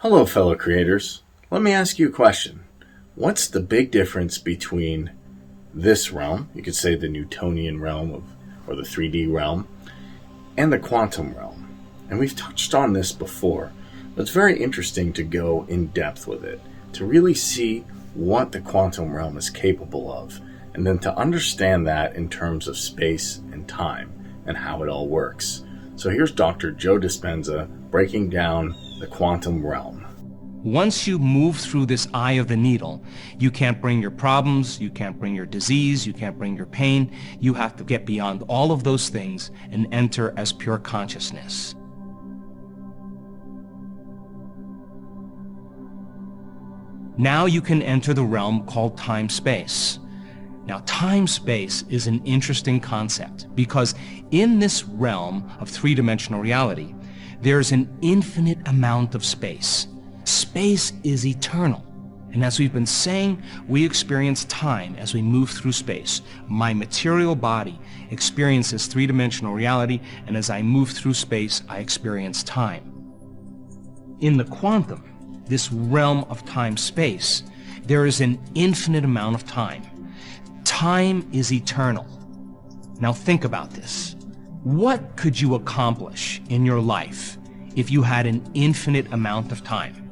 Hello, fellow creators. Let me ask you a question. What's the big difference between this realm, you could say the Newtonian realm or the 3D realm, and the quantum realm? And we've touched on this before, but it's very interesting to go in depth with it, to really see what the quantum realm is capable of, and then to understand that in terms of space and time and how it all works. So here's Dr. Joe Dispenza breaking down the quantum realm. Once you move through this eye of the needle, you can't bring your problems, you can't bring your disease, you can't bring your pain. You have to get beyond all of those things and enter as pure consciousness. Now you can enter the realm called time-space. Now, time-space is an interesting concept because in this realm of three-dimensional reality, there's an infinite amount of space. Space is eternal. And as we've been saying, we experience time as we move through space. My material body experiences three-dimensional reality, and as I move through space, I experience time. In the quantum, this realm of time-space, there is an infinite amount of time. Time is eternal. Now think about this. What could you accomplish in your life if you had an infinite amount of time?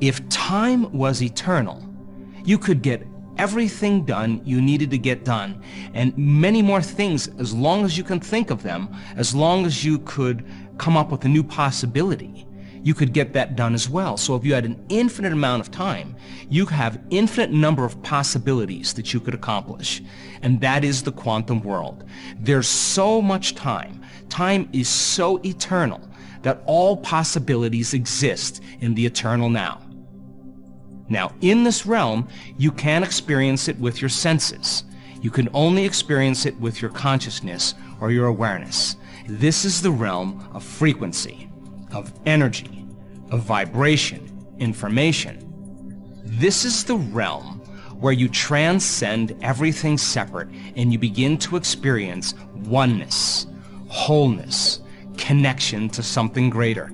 If time was eternal, you could get everything done you needed to get done, and many more things as long as you can think of them, as long as you could come up with a new possibility. You could get that done as well. So if you had an infinite amount of time, you have infinite number of possibilities that you could accomplish. And that is the quantum world. There's so much time. Time is so eternal that all possibilities exist in the eternal now. Now, in this realm, you can't experience it with your senses. You can only experience it with your consciousness or your awareness. This is the realm of frequency, of energy, of vibration, information. This is the realm where you transcend everything separate and you begin to experience oneness, wholeness, connection to something greater.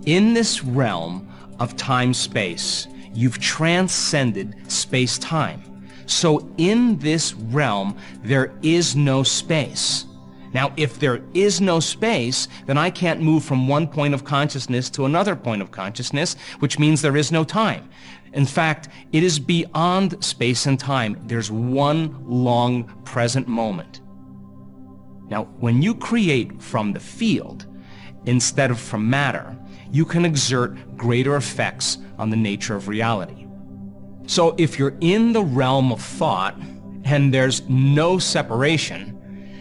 In this realm of time-space, you've transcended space-time. So in this realm, there is no space. Now, if there is no space, then I can't move from one point of consciousness to another point of consciousness, which means there is no time. In fact, it is beyond space and time. There's one long present moment. Now, when you create from the field instead of from matter, you can exert greater effects on the nature of reality. So if you're in the realm of thought and there's no separation,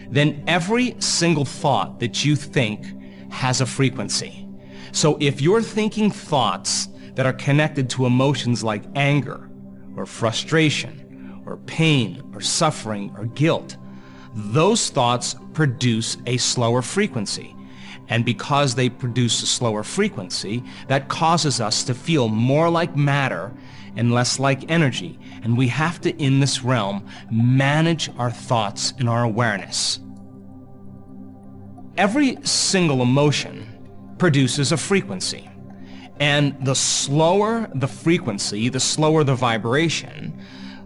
then every single thought that you think has a frequency. So if you're thinking thoughts that are connected to emotions like anger or frustration or pain or suffering or guilt, those thoughts produce a slower frequency. And because they produce a slower frequency, that causes us to feel more like matter and less like energy. And we have to, in this realm, manage our thoughts and our awareness. Every single emotion produces a frequency. And the slower the frequency, the slower the vibration,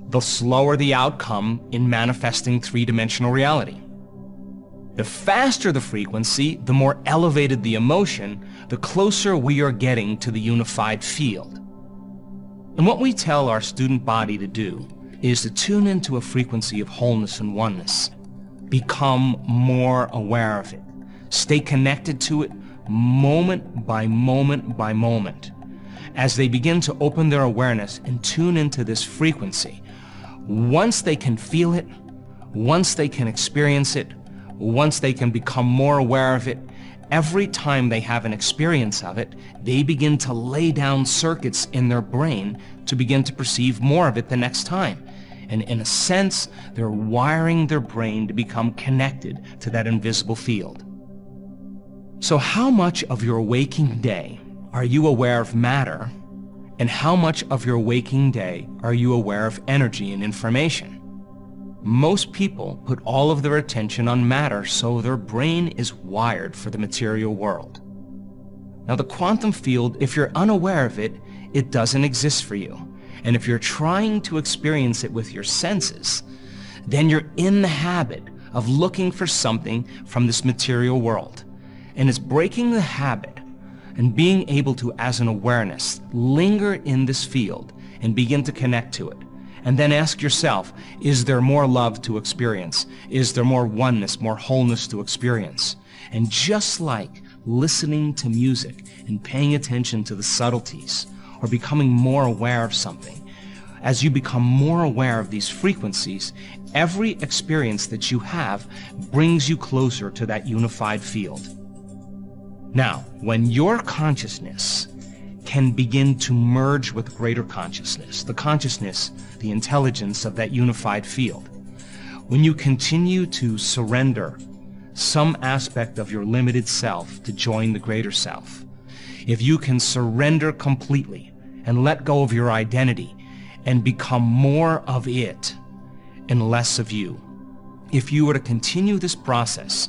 the slower the outcome in manifesting three-dimensional reality. The faster the frequency, the more elevated the emotion, the closer we are getting to the unified field. And what we tell our student body to do is to tune into a frequency of wholeness and oneness. Become more aware of it. Stay connected to it moment by moment by moment. As they begin to open their awareness and tune into this frequency, once they can feel it, once they can experience it, once they can become more aware of it, every time they have an experience of it, they begin to lay down circuits in their brain to begin to perceive more of it the next time. And in a sense, they're wiring their brain to become connected to that invisible field. So how much of your waking day are you aware of matter, and how much of your waking day are you aware of energy and information? Most people put all of their attention on matter, so their brain is wired for the material world. Now, the quantum field, if you're unaware of it, it doesn't exist for you. And if you're trying to experience it with your senses, then you're in the habit of looking for something from this material world. And it's breaking the habit and being able to, as an awareness, linger in this field and begin to connect to it. And then ask yourself, is there more love to experience? Is there more oneness, more wholeness to experience? And just like listening to music and paying attention to the subtleties, or becoming more aware of something, as you become more aware of these frequencies, every experience that you have brings you closer to that unified field. Now, when your consciousness can begin to merge with greater consciousness, the intelligence of that unified field, when you continue to surrender some aspect of your limited self to join the greater self, if you can surrender completely and let go of your identity and become more of it and less of you, if you were to continue this process,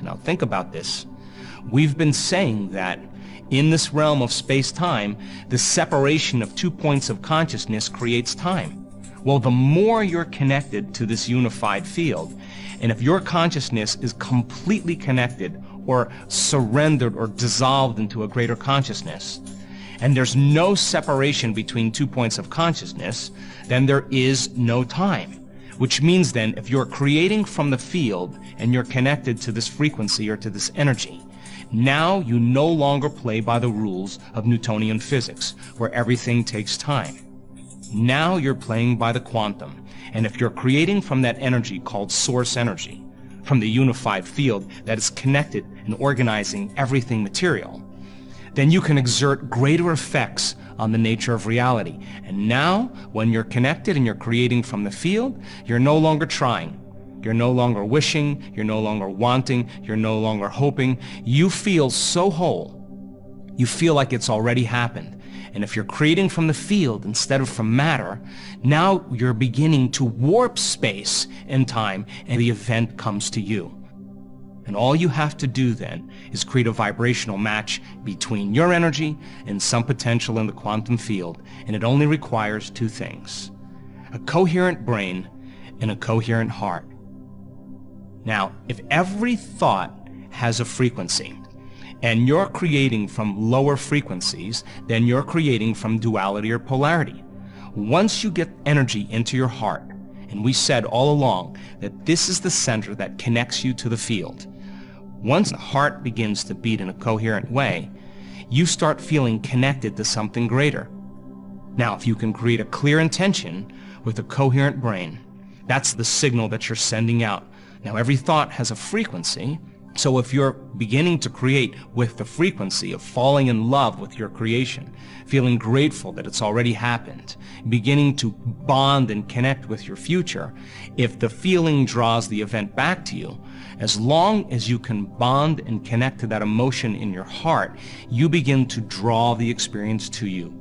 now think about this, we've been saying that in this realm of space-time, the separation of 2 points of consciousness creates time. Well, the more you're connected to this unified field, and if your consciousness is completely connected or surrendered or dissolved into a greater consciousness, and there's no separation between 2 points of consciousness, then there is no time. Which means then, if you're creating from the field and you're connected to this frequency or to this energy, now you no longer play by the rules of Newtonian physics, where everything takes time. Now you're playing by the quantum. And if you're creating from that energy called source energy, from the unified field that is connected and organizing everything material, then you can exert greater effects on the nature of reality. And now, when you're connected and you're creating from the field, you're no longer trying. You're no longer wishing, you're no longer wanting, you're no longer hoping. You feel so whole. You feel like it's already happened. And if you're creating from the field instead of from matter, now you're beginning to warp space and time, and the event comes to you. And all you have to do then is create a vibrational match between your energy and some potential in the quantum field, and it only requires 2 things: a coherent brain and a coherent heart. Now, if every thought has a frequency, and you're creating from lower frequencies, then you're creating from duality or polarity. Once you get energy into your heart, and we said all along that this is the center that connects you to the field, once the heart begins to beat in a coherent way, you start feeling connected to something greater. Now, if you can create a clear intention with a coherent brain, that's the signal that you're sending out. Now, every thought has a frequency, so if you're beginning to create with the frequency of falling in love with your creation, feeling grateful that it's already happened, beginning to bond and connect with your future, if the feeling draws the event back to you, as long as you can bond and connect to that emotion in your heart, you begin to draw the experience to you.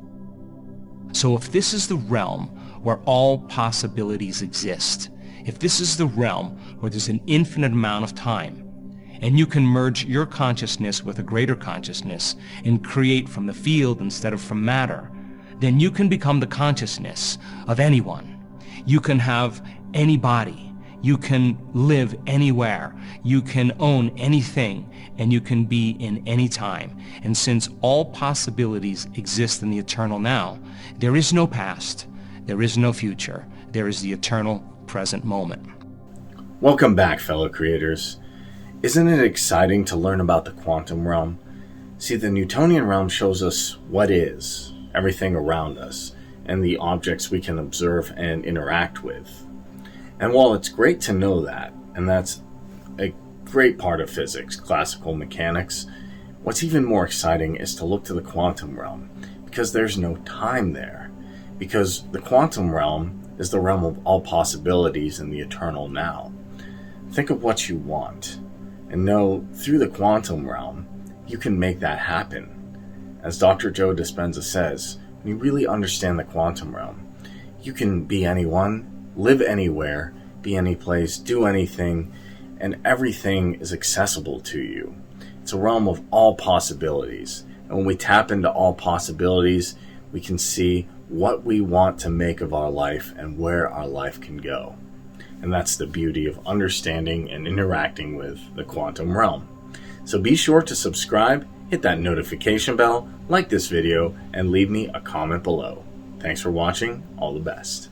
So if this is the realm where all possibilities exist, if this is the realm where there's an infinite amount of time, and you can merge your consciousness with a greater consciousness and create from the field instead of from matter, then you can become the consciousness of anyone. You can have any body. You can live anywhere. You can own anything, and you can be in any time. And since all possibilities exist in the eternal now, there is no past, there is no future, there is the eternal present moment. Welcome back, fellow creators. Isn't it exciting to learn about the quantum realm? See, the Newtonian realm shows us what is, everything around us, and the objects we can observe and interact with. And while it's great to know that, and that's a great part of physics, classical mechanics, what's even more exciting is to look to the quantum realm, because there's no time there. Because the quantum realm is the realm of all possibilities in the eternal now. Think of what you want, and know through the quantum realm, you can make that happen. As Dr. Joe Dispenza says, when you really understand the quantum realm, you can be anyone, live anywhere, be any place, do anything, and everything is accessible to you. It's a realm of all possibilities. And when we tap into all possibilities, we can see what we want to make of our life and where our life can go. And that's the beauty of understanding and interacting with the quantum realm. So be sure to subscribe, hit that notification bell, like this video, and leave me a comment below. Thanks for watching. All the best.